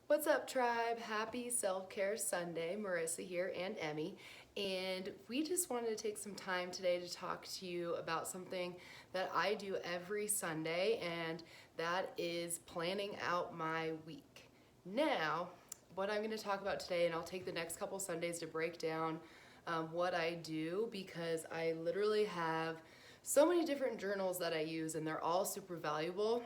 What's up, tribe? Happy Self-Care Sunday. Marissa here and Emmy. And we just wanted to take some time today to talk to you about something that I do every Sunday, and that is planning out my week. Now, what I'm going to talk about today, and I'll take the next couple Sundays to break down what I do, because I literally have so many different journals that I use, and they're all super valuable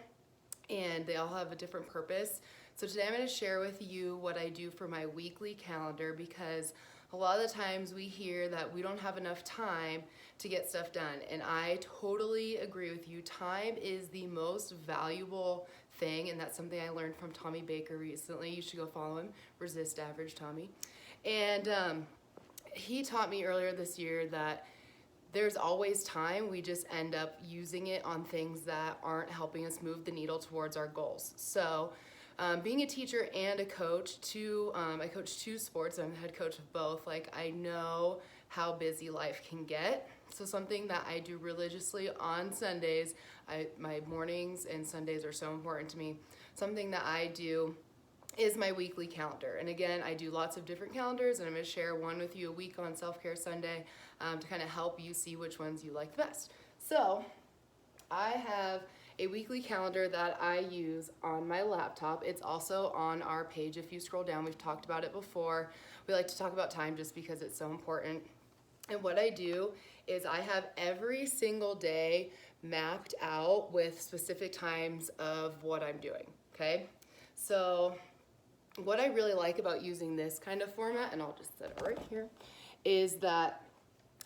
and they all have a different purpose. So today I'm going to share with you what I do for my weekly calendar, because a lot of the times we hear that we don't have enough time to get stuff done, and I totally agree with you. Time is the most valuable thing, and that's something I learned from Tommy Baker recently. You should go follow him, Resist Average Tommy. And he taught me earlier this year that there's always time. We just end up using it on things that aren't helping us move the needle towards our goals. So being a teacher and a coach, I coach two sports. I'm the head coach of both. Like, I know how busy life can get. So something that I do religiously on Sundays, my mornings and Sundays are so important to me. Something that I do is my weekly calendar. And again, I do lots of different calendars, and I'm going to share one with you a week on Self-Care Sunday to kind of help you see which ones you like the best. So I have a weekly calendar that I use on my laptop. It's also on our page if you scroll down. We've talked about it before. We like to talk about time just because it's so important. And what I do is I have every single day mapped out with specific times of what I'm doing, okay? So what I really like about using this kind of format, and I'll just set it right here, is that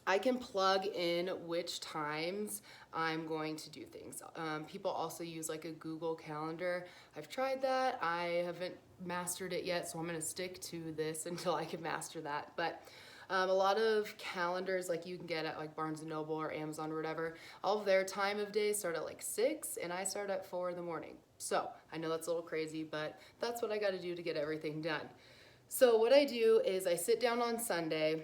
I can plug in which times I'm going to do things. People also use like a Google Calendar. I've tried that. I haven't mastered it yet, so I'm going to stick to this until I can master that. But a lot of calendars like you can get at like Barnes & Noble or Amazon or whatever, all of their time of day start at like 6, and I start at 4 in the morning. So I know that's a little crazy, but that's what I got to do to get everything done. So what I do is I sit down on Sunday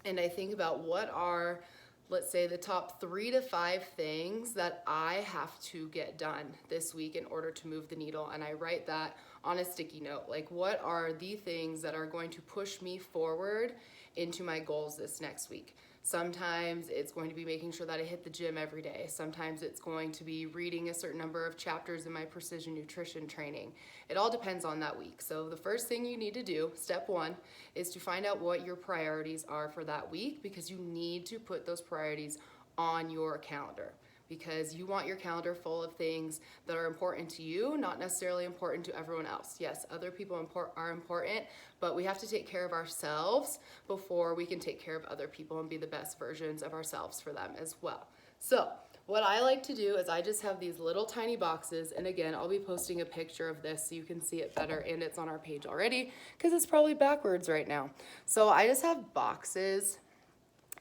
and I think about what are, let's say, the top 3 to 5 things that I have to get done this week in order to move the needle. And I write that on a sticky note. Like, what are the things that are going to push me forward into my goals this next week? Sometimes it's going to be making sure that I hit the gym every day. Sometimes it's going to be reading a certain number of chapters in my precision nutrition training. It all depends on that week. So the first thing you need to do, step 1, is to find out what your priorities are for that week, because you need to put those priorities on your calendar, because you want your calendar full of things that are important to you, not necessarily important to everyone else. Yes, other people are important, but we have to take care of ourselves before we can take care of other people and be the best versions of ourselves for them as well. So what I like to do is I just have these little tiny boxes, and again, I'll be posting a picture of this so you can see it better, and it's on our page already because it's probably backwards right now. So I just have boxes,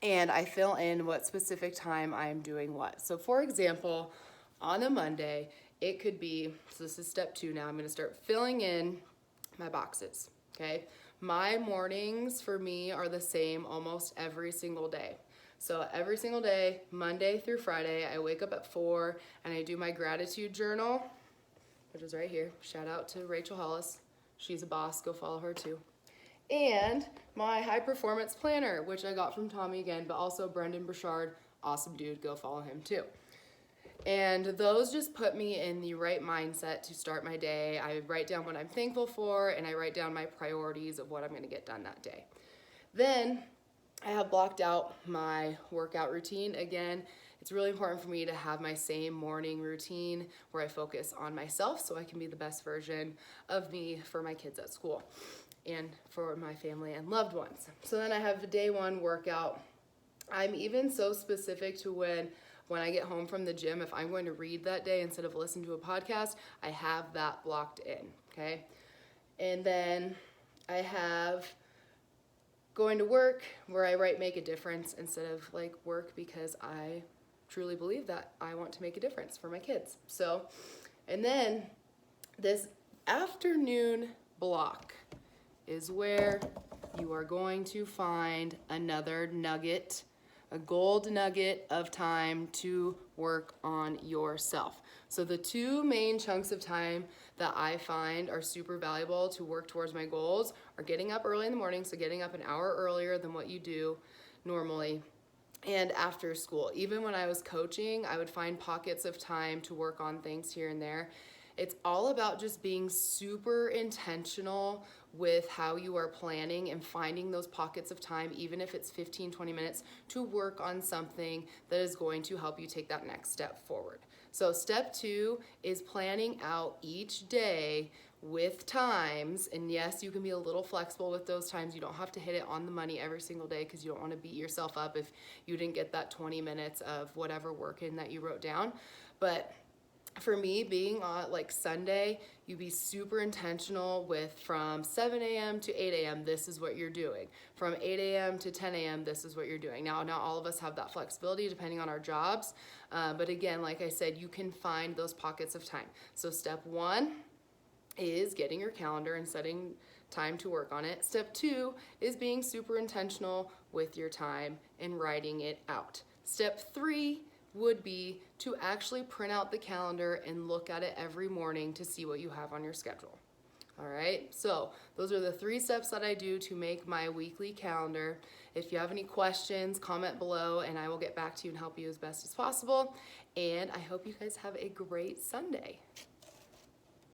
and I fill in what specific time I'm doing what. So for example, on a Monday, it could be, so this is step 2 now, I'm gonna start filling in my boxes, okay? My mornings for me are the same almost every single day. So every single day, Monday through Friday, I wake up at 4 and I do my gratitude journal, which is right here. Shout out to Rachel Hollis. She's a boss, go follow her too. And my high performance planner, which I got from Tommy again, but also Brendan Burchard, awesome dude, go follow him too. And those just put me in the right mindset to start my day. I write down what I'm thankful for, and I write down my priorities of what I'm gonna get done that day. Then I have blocked out my workout routine. Again, it's really important for me to have my same morning routine where I focus on myself so I can be the best version of me for my kids at school and for my family and loved ones. So then I have the day 1 workout. I'm even so specific to when I get home from the gym, if I'm going to read that day instead of listen to a podcast, I have that blocked in, okay? And then I have going to work, where I write make a difference instead of like work, because I truly believe that I want to make a difference for my kids. So, and then this afternoon block is where you are going to find another nugget, a gold nugget of time to work on yourself. So the two main chunks of time that I find are super valuable to work towards my goals are getting up early in the morning, so getting up an hour earlier than what you do normally, and after school. Even when I was coaching, I would find pockets of time to work on things here and there. It's all about just being super intentional with how you are planning and finding those pockets of time, even if it's 15, 20 minutes, to work on something that is going to help you take that next step forward. So step 2 is planning out each day with times, and yes, you can be a little flexible with those times. You don't have to hit it on the money every single day because you don't want to beat yourself up if you didn't get that 20 minutes of whatever work in that you wrote down. But for me, being on like Sunday, you be super intentional with from 7 a.m. to 8 a.m. this is what you're doing. From 8 a.m. to 10 a.m. this is what you're doing. Now, not all of us have that flexibility depending on our jobs, but again, like I said, you can find those pockets of time. So step 1 is getting your calendar and setting time to work on it. Step 2 is being super intentional with your time and writing it out. Step 3 would be to actually print out the calendar and look at it every morning to see what you have on your schedule. All right, so those are the 3 steps that I do to make my weekly calendar. If you have any questions, comment below and I will get back to you and help you as best as possible. And I hope you guys have a great Sunday.